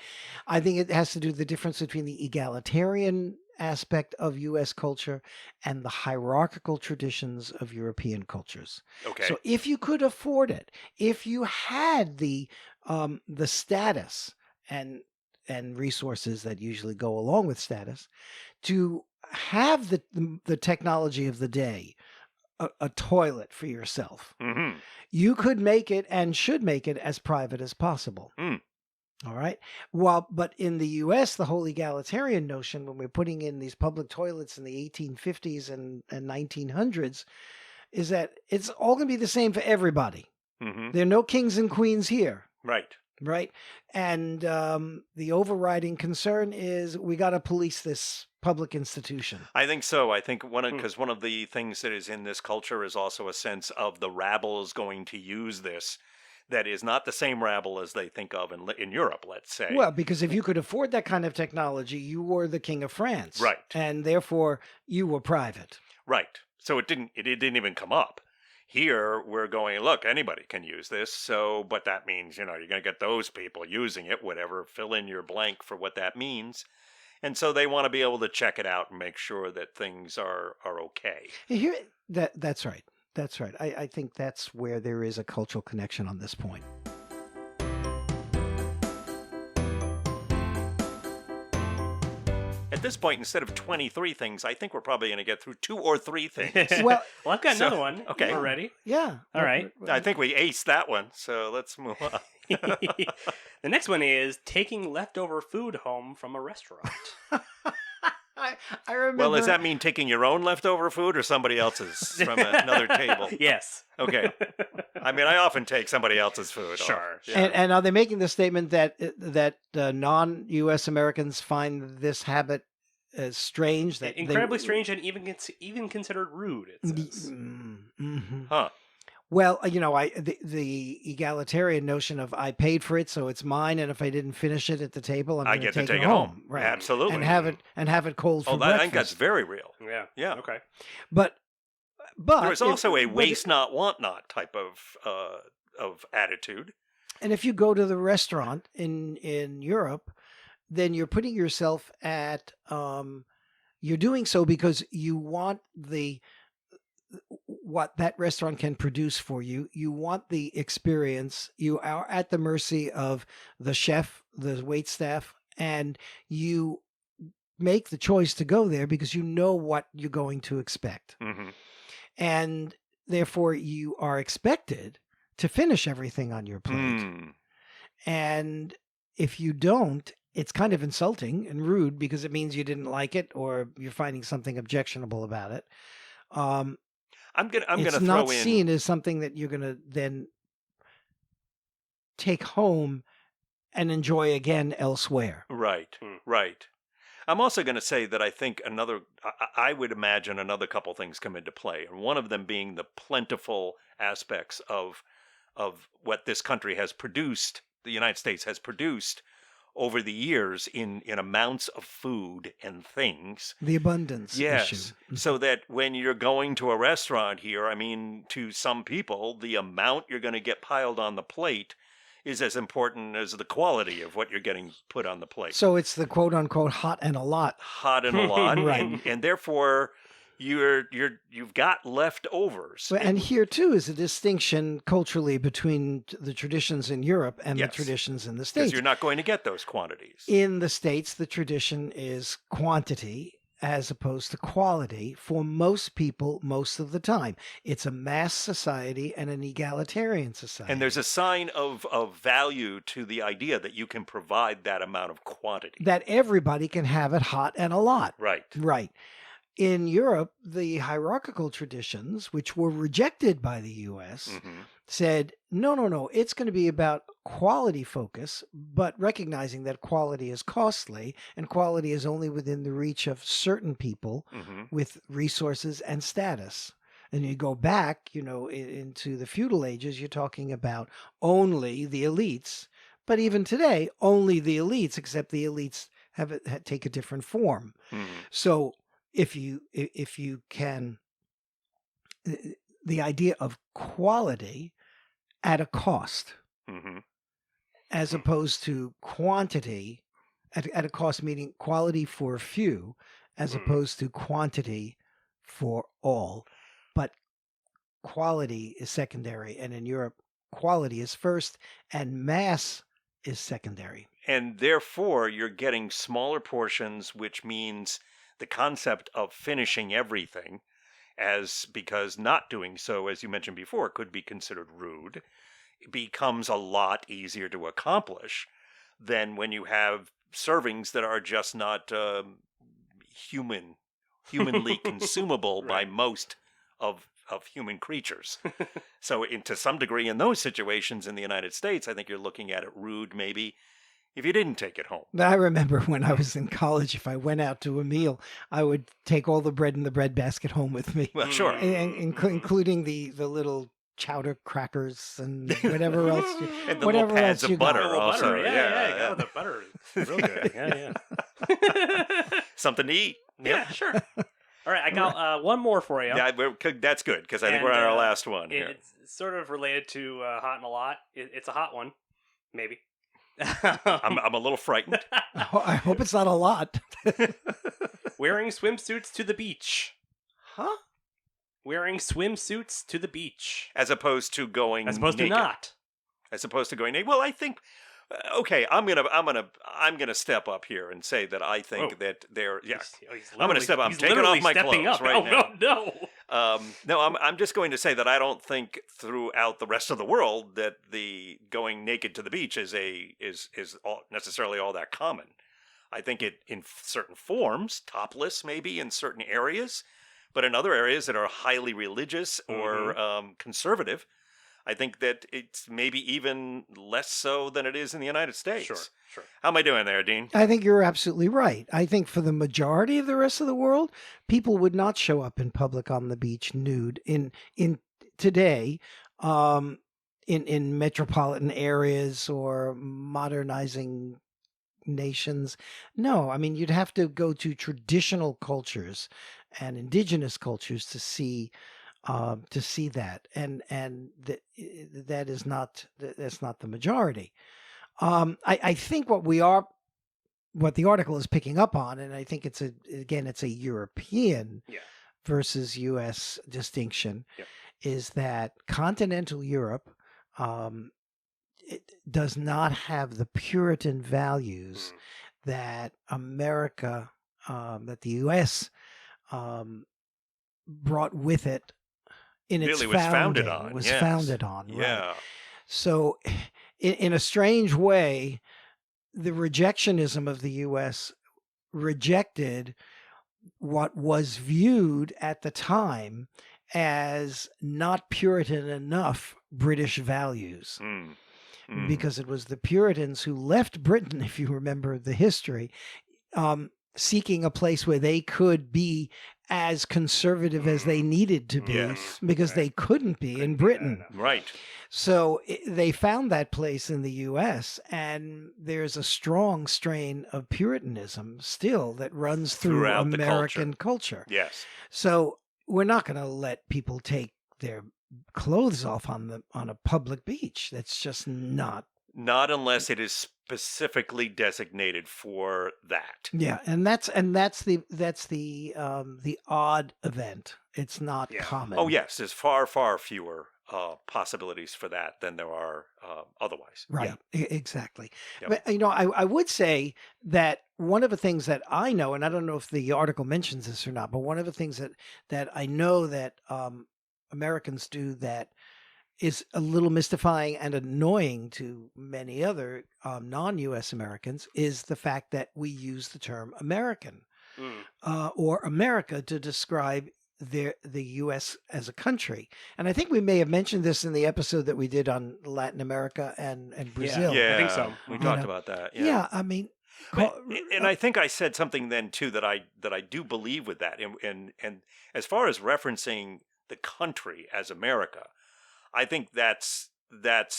[SPEAKER 1] I think it has to do with the difference between the egalitarian aspect of U.S. culture and the hierarchical traditions of European cultures.
[SPEAKER 2] Okay.
[SPEAKER 1] So if you could afford it, if you had the status and resources that usually go along with status to have the technology of the day, a toilet for yourself,
[SPEAKER 2] Mm-hmm.
[SPEAKER 1] you could make it and should make it as private as possible.
[SPEAKER 2] Mm.
[SPEAKER 1] All right. But in the U.S., the whole egalitarian notion, when we're putting in these public toilets in the 1850s and 1900s, is that it's all going to be the same for everybody.
[SPEAKER 2] Mm-hmm.
[SPEAKER 1] There are no kings and queens here.
[SPEAKER 2] Right.
[SPEAKER 1] Right. And the overriding concern is we got to police this public institution.
[SPEAKER 2] I think so. I think one of the things that is in this culture is also a sense of the rabble is going to use this. That is not the same rabble as they think of in Europe, let's say.
[SPEAKER 1] Well, because if you could afford that kind of technology, you were the king of France.
[SPEAKER 2] Right.
[SPEAKER 1] And therefore, you were private.
[SPEAKER 2] Right. So it didn't even come up. Here we're going, look, anybody can use this. So, but that means, you're going to get those people using it, whatever, fill in your blank for what that means. And so they want to be able to check it out and make sure that things are okay.
[SPEAKER 1] That's right. That's right. I think that's where there is a cultural connection on this point.
[SPEAKER 2] At this point, instead of 23 things, I think we're probably going to get through 2 or 3 things.
[SPEAKER 1] Well,
[SPEAKER 3] I've got
[SPEAKER 2] so-
[SPEAKER 3] another one.
[SPEAKER 2] okay.
[SPEAKER 3] Already.
[SPEAKER 1] Yeah.
[SPEAKER 3] All right.
[SPEAKER 2] I think we aced that one, so let's move on.
[SPEAKER 3] The next one is taking leftover food home from a restaurant.
[SPEAKER 1] I remember.
[SPEAKER 2] Well, does that mean taking your own leftover food or somebody else's from another table?
[SPEAKER 3] Yes.
[SPEAKER 2] Okay. I mean, I often take somebody else's food.
[SPEAKER 3] Sure.
[SPEAKER 2] Yeah.
[SPEAKER 1] And are they making the statement that non-U.S. Americans find this habit strange? That
[SPEAKER 3] Incredibly strange and even considered rude, it says.
[SPEAKER 1] Mm-hmm.
[SPEAKER 2] Huh.
[SPEAKER 1] Well, the egalitarian notion of I paid for it, so it's mine, and if I didn't finish it at the table, I'm
[SPEAKER 2] I
[SPEAKER 1] going to
[SPEAKER 2] get to
[SPEAKER 1] take
[SPEAKER 2] take
[SPEAKER 1] it
[SPEAKER 2] it home.
[SPEAKER 1] home, right?
[SPEAKER 2] Absolutely.
[SPEAKER 1] And have it cold for
[SPEAKER 2] Oh, I think that's
[SPEAKER 1] breakfast.
[SPEAKER 2] very real.
[SPEAKER 3] Yeah.
[SPEAKER 2] Yeah.
[SPEAKER 3] Okay.
[SPEAKER 1] But
[SPEAKER 2] There is also a
[SPEAKER 1] but
[SPEAKER 2] waste not, want not type of attitude.
[SPEAKER 1] and if you go to the restaurant in Europe, then you're putting yourself at you're doing so because you want what that restaurant can produce for you. You want the experience. You are at the mercy of the chef, the wait staff, and you make the choice to go there because you know what you're going to expect.
[SPEAKER 2] Mm-hmm.
[SPEAKER 1] And therefore you are expected to finish everything on your plate. And if you don't, it's kind of insulting and rude because it means you didn't like it or you're finding something objectionable about it.
[SPEAKER 2] I'm gonna
[SPEAKER 1] it's
[SPEAKER 2] throw
[SPEAKER 1] not
[SPEAKER 2] in
[SPEAKER 1] seen as something that you're gonna then take home and enjoy again elsewhere.
[SPEAKER 2] right, right. I'm also going to say that I think I would imagine another couple things come into play, and one of them being the plentiful aspects of what this country has produced, the United States has produced over the years in amounts of food and things.
[SPEAKER 1] The abundance
[SPEAKER 2] Yes.
[SPEAKER 1] issue.
[SPEAKER 2] So that when you're going to a restaurant here, I mean, to some people, the amount you're going to get piled on the plate is as important as the quality of what you're getting put on the plate.
[SPEAKER 1] So it's the quote unquote hot and a lot.
[SPEAKER 2] Hot and a lot,
[SPEAKER 1] Right.
[SPEAKER 2] and therefore you've got leftovers.
[SPEAKER 1] And here too is a distinction culturally between the traditions in Europe and the
[SPEAKER 2] Yes.
[SPEAKER 1] traditions in the
[SPEAKER 2] Because
[SPEAKER 1] States.
[SPEAKER 2] you're not going to get those quantities.
[SPEAKER 1] In the States, the tradition is quantity as opposed to quality for most people most of the time. It's a mass society and an egalitarian society.
[SPEAKER 2] And there's a sign of value to the idea that you can provide that amount of quantity.
[SPEAKER 1] that everybody can have it hot and a lot.
[SPEAKER 2] Right.
[SPEAKER 1] Right. In Europe, the hierarchical traditions, which were rejected by the US,
[SPEAKER 2] Mm-hmm.
[SPEAKER 1] said, no, it's going to be about quality focus, but recognizing that quality is costly and quality is only within the reach of certain people
[SPEAKER 2] Mm-hmm.
[SPEAKER 1] with resources and status. And you go back, into the feudal ages, you're talking about only the elites. But even today, only the elites, except the elites take a different form.
[SPEAKER 2] Mm-hmm.
[SPEAKER 1] So if you can, the idea of quality at a cost,
[SPEAKER 2] Mm-hmm.
[SPEAKER 1] as opposed to quantity at a cost, meaning quality for a few, as opposed to quantity for all. But quality is secondary, and in Europe, quality is first, and mass is secondary.
[SPEAKER 2] And therefore, you're getting smaller portions, which means the concept of finishing everything, because not doing so, as you mentioned before, could be considered rude, becomes a lot easier to accomplish than when you have servings that are just not humanly consumable by
[SPEAKER 3] Right.
[SPEAKER 2] most of human creatures. So to some degree in those situations in the United States, I think you're looking at it rude maybe if you didn't take it home.
[SPEAKER 1] I remember when I was in college, if I went out to a meal, I would take all the bread in the bread basket home with me,
[SPEAKER 2] Well, sure.
[SPEAKER 1] including the little chowder crackers and whatever else.
[SPEAKER 2] And the
[SPEAKER 1] whatever
[SPEAKER 2] little pads
[SPEAKER 1] else you
[SPEAKER 2] of
[SPEAKER 1] got.
[SPEAKER 2] butter
[SPEAKER 3] Oh,
[SPEAKER 2] also.
[SPEAKER 3] butter. Yeah. The butter is real good. Yeah.
[SPEAKER 2] Something to eat.
[SPEAKER 3] Yeah, sure. All right, I got one more for you.
[SPEAKER 2] Yeah, that's good because I think
[SPEAKER 3] And,
[SPEAKER 2] we're on our last one here.
[SPEAKER 3] It's sort of related to hot and a lot. It's a hot one, maybe.
[SPEAKER 2] I'm a little frightened.
[SPEAKER 1] I hope it's not a lot.
[SPEAKER 3] Wearing swimsuits to the beach.
[SPEAKER 1] Huh?
[SPEAKER 3] Wearing swimsuits to the beach.
[SPEAKER 2] As opposed to going
[SPEAKER 3] As opposed
[SPEAKER 2] naked.
[SPEAKER 3] to not.
[SPEAKER 2] As opposed to going naked. Well, I think okay, I'm gonna step up here and say that I think that they're I'm gonna step up. I'm taking off my clothes right now. No, I'm just going to say that I don't think throughout the rest of the world that the going naked to the beach is necessarily all that common. I think it in certain forms, topless maybe in certain areas, but in other areas that are highly religious or conservative, I think that it's maybe even less so than it is in the United States.
[SPEAKER 3] Sure.
[SPEAKER 2] How am I doing there, Dean?
[SPEAKER 1] I think you're absolutely right. I think for the majority of the rest of the world, people would not show up in public on the beach nude. In today, um, in metropolitan areas or modernizing nations. No, I mean you'd have to go to traditional cultures and indigenous cultures to see that, and that is not that's not the majority. I think what the article is picking up on, and I think it's a European
[SPEAKER 3] Yeah.
[SPEAKER 1] versus U.S. distinction,
[SPEAKER 3] Yep.
[SPEAKER 1] is that continental Europe um, it does not have the Puritan values
[SPEAKER 3] Mm.
[SPEAKER 1] that that the U.S. Um, brought with it in its
[SPEAKER 2] Really was founded
[SPEAKER 1] founding,
[SPEAKER 2] on.
[SPEAKER 1] was
[SPEAKER 2] Yes.
[SPEAKER 1] founded on, right?
[SPEAKER 2] Yeah.
[SPEAKER 1] So, in a strange way, the rejectionism of the U.S. rejected what was viewed at the time as not Puritan enough British values.
[SPEAKER 2] Mm. Mm.
[SPEAKER 1] Because it was the Puritans who left Britain, if you remember the history, seeking a place where they could be as conservative as they needed to be,
[SPEAKER 2] Yes.
[SPEAKER 1] because
[SPEAKER 3] Right.
[SPEAKER 1] they couldn't be in
[SPEAKER 3] Couldn't be
[SPEAKER 1] Britain.
[SPEAKER 3] that enough.
[SPEAKER 2] Right.
[SPEAKER 1] So they found that place in the U.S., and there's a strong strain of Puritanism still that runs through
[SPEAKER 2] Throughout the
[SPEAKER 1] American culture.
[SPEAKER 2] Yes.
[SPEAKER 1] So we're not going to let people take their clothes off on a public beach. That's just not.
[SPEAKER 2] Not unless it is specifically designated for that.
[SPEAKER 1] Yeah, and that's the odd event. It's not
[SPEAKER 3] Yeah.
[SPEAKER 1] common.
[SPEAKER 2] Oh, yes. There's far, far fewer possibilities for that than there are otherwise.
[SPEAKER 1] Right. Exactly.
[SPEAKER 2] Yep.
[SPEAKER 1] But I would say that one of the things that I know, and I don't know if the article mentions this or not, but one of the things that I know that Americans do that is a little mystifying and annoying to many other non-U.S. Americans is the fact that we use the term American or America to describe the U.S. as a country. And I think we may have mentioned this in the episode that we did on Latin America and Brazil.
[SPEAKER 2] Yeah,
[SPEAKER 3] I think so.
[SPEAKER 2] We
[SPEAKER 3] Mhm.
[SPEAKER 2] talked
[SPEAKER 1] You know,
[SPEAKER 2] about that.
[SPEAKER 1] Yeah, I mean,
[SPEAKER 2] But, and I think I said something then too that I do believe with that. And as far as referencing the country as America, I think that's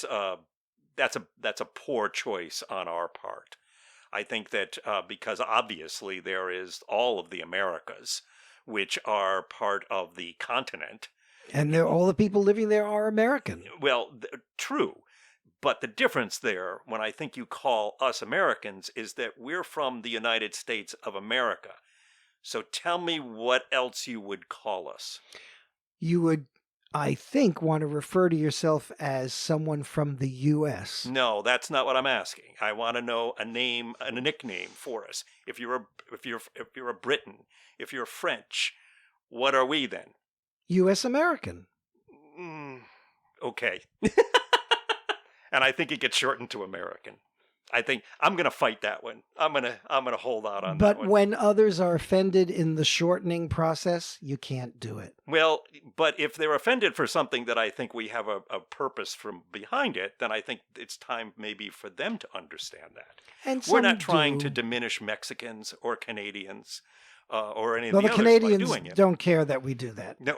[SPEAKER 2] a poor choice on our part. I think that because obviously there is all of the Americas, which are part of the continent.
[SPEAKER 1] and all the people living there are American.
[SPEAKER 2] Well, true. But the difference there, when I think you call us Americans, is that we're from the United States of America. So tell me what else you would call us.
[SPEAKER 1] You would, I think, want to refer to yourself as someone from the U.S.
[SPEAKER 2] No, that's not what I'm asking. I want to know a name, a nickname for us. If you're a Briton, if you're French, what are we then?
[SPEAKER 1] U.S. American.
[SPEAKER 2] Okay. And I think it gets shortened to American. I think I'm going to fight that one. I'm going to hold out on that
[SPEAKER 1] But
[SPEAKER 2] one.
[SPEAKER 1] when others are offended in the shortening process, you can't do it.
[SPEAKER 2] Well, but if they're offended for something that I think we have a purpose from behind it, then I think it's time maybe for them to understand that.
[SPEAKER 1] And
[SPEAKER 2] We're
[SPEAKER 1] some
[SPEAKER 2] not trying
[SPEAKER 1] do.
[SPEAKER 2] to diminish Mexicans or Canadians or any of
[SPEAKER 1] Well,
[SPEAKER 2] the
[SPEAKER 1] the
[SPEAKER 2] others by
[SPEAKER 1] Canadians
[SPEAKER 2] doing it.
[SPEAKER 1] don't care that we do that.
[SPEAKER 2] No.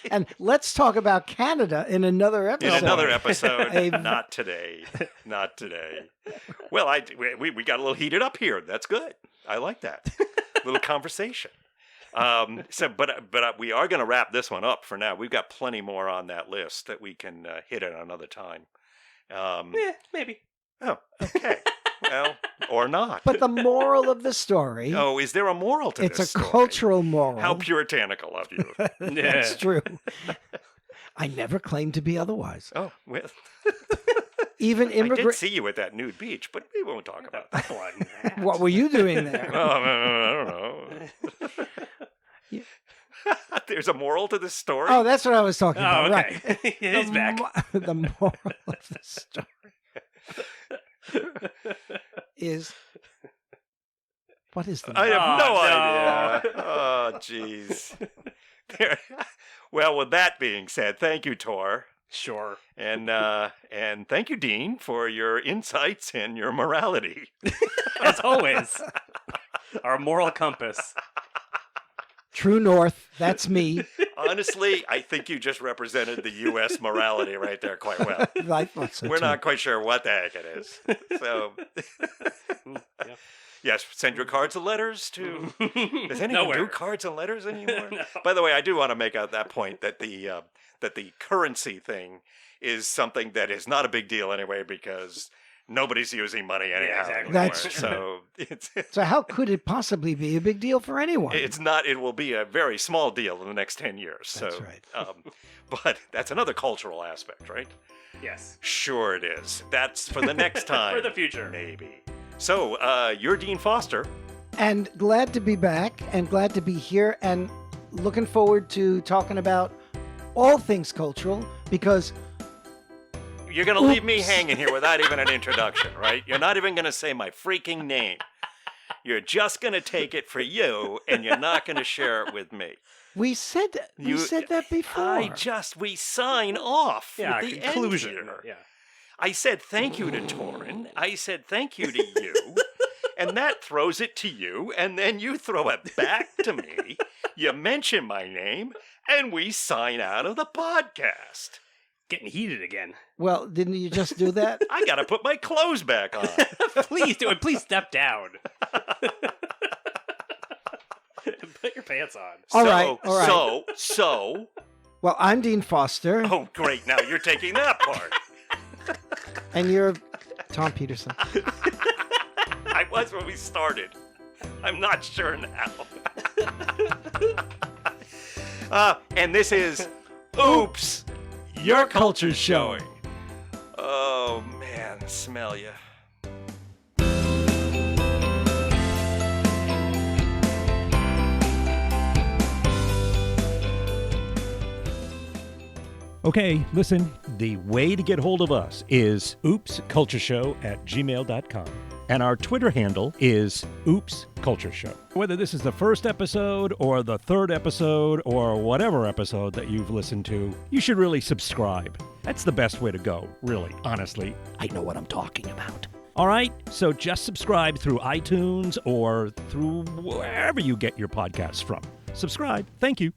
[SPEAKER 1] And let's talk about Canada in another
[SPEAKER 2] In
[SPEAKER 1] episode.
[SPEAKER 2] another episode.
[SPEAKER 1] A-
[SPEAKER 2] Not today. Not today. Well, we got a little heated up here. That's good. I like that. Little conversation. But we are going to wrap this one up for now. We've got plenty more on that list that we can hit at another time.
[SPEAKER 3] Maybe.
[SPEAKER 2] Oh, okay. Well, or not.
[SPEAKER 1] But the moral of the story,
[SPEAKER 2] Oh, is there a moral to
[SPEAKER 1] it's a
[SPEAKER 2] this story?
[SPEAKER 1] cultural moral.
[SPEAKER 2] How puritanical of you.
[SPEAKER 1] That's true. I never claimed to be otherwise.
[SPEAKER 2] Oh, well,
[SPEAKER 1] Even
[SPEAKER 2] I did
[SPEAKER 1] immigrant.
[SPEAKER 2] see you at that nude beach, but we won't talk about that.
[SPEAKER 3] Blood and hat.
[SPEAKER 1] What were you doing there?
[SPEAKER 2] Oh, I don't know. There's a moral to this story.
[SPEAKER 1] Oh, that's what I was talking
[SPEAKER 3] Oh,
[SPEAKER 1] about.
[SPEAKER 3] okay.
[SPEAKER 1] Right.
[SPEAKER 3] He's back.
[SPEAKER 1] The moral of the story is. What is the
[SPEAKER 2] I
[SPEAKER 1] moral?
[SPEAKER 2] have no
[SPEAKER 3] no.
[SPEAKER 2] idea. Oh, jeez. Well, with that being said, thank you, Tor,
[SPEAKER 3] Sure.
[SPEAKER 2] and thank you, Dean, for your insights and your morality.
[SPEAKER 3] As always, our moral compass.
[SPEAKER 1] True North. That's me.
[SPEAKER 2] Honestly, I think you just represented the U.S. morality right there quite well.
[SPEAKER 1] I thought so
[SPEAKER 2] We're
[SPEAKER 1] too.
[SPEAKER 2] not quite sure what the heck it is. So,
[SPEAKER 3] Yeah.
[SPEAKER 2] yes, send your cards and letters to... Does anyone
[SPEAKER 3] Nowhere.
[SPEAKER 2] do cards and letters anymore?
[SPEAKER 3] No.
[SPEAKER 2] By the way, I do want to make out that point that the currency thing is something that is not a big deal anyway because nobody's using money anyhow.
[SPEAKER 3] exactly.
[SPEAKER 2] Anymore.
[SPEAKER 1] That's true.
[SPEAKER 2] So it's
[SPEAKER 1] So how could it possibly be a big deal for anyone?
[SPEAKER 2] it's not. It will be a very small deal in the next 10 years.
[SPEAKER 1] That's
[SPEAKER 2] So,
[SPEAKER 1] right.
[SPEAKER 2] but that's another cultural aspect, right?
[SPEAKER 3] Yes.
[SPEAKER 2] Sure, it is. That's for the next time.
[SPEAKER 3] For the future.
[SPEAKER 2] Maybe. So, you're Dean Foster.
[SPEAKER 1] And glad to be back and glad to be here and looking forward to talking about all things cultural because
[SPEAKER 2] You're going to leave me
[SPEAKER 1] Oops.
[SPEAKER 2] hanging here without even an introduction, right? You're not even going to say my freaking name. You're just going to take it for you, and you're not going to share it with me.
[SPEAKER 1] we said that before.
[SPEAKER 2] We sign off.
[SPEAKER 3] Yeah,
[SPEAKER 2] at the
[SPEAKER 3] conclusion.
[SPEAKER 2] end here.
[SPEAKER 3] Yeah.
[SPEAKER 2] I said thank you to Torin. I said thank you to you. And that throws it to you, and then you throw it back to me. You mention my name, and we sign out of the podcast.
[SPEAKER 3] Getting heated again.
[SPEAKER 1] Well, didn't you just do that?
[SPEAKER 2] I got to put my clothes back on.
[SPEAKER 3] Please do it. Please step down. Put your pants on.
[SPEAKER 1] All right.
[SPEAKER 2] So.
[SPEAKER 1] Well, I'm Dean Foster,
[SPEAKER 2] Oh, great. Now you're taking that part.
[SPEAKER 1] and you're Tom Peterson.
[SPEAKER 2] I was when we started. I'm not sure now. And this is Oops, Your Culture's Showing. Oh, man, smell ya.
[SPEAKER 4] Okay, listen, the way to get hold of us is oopscultureshow@gmail.com. And our Twitter handle is Oops Culture Show. Whether this is the first episode or the third episode or whatever episode that you've listened to, you should really subscribe. That's the best way to go, really, honestly. I know what I'm talking about. All right, so just subscribe through iTunes or through wherever you get your podcasts from. Subscribe. Thank you.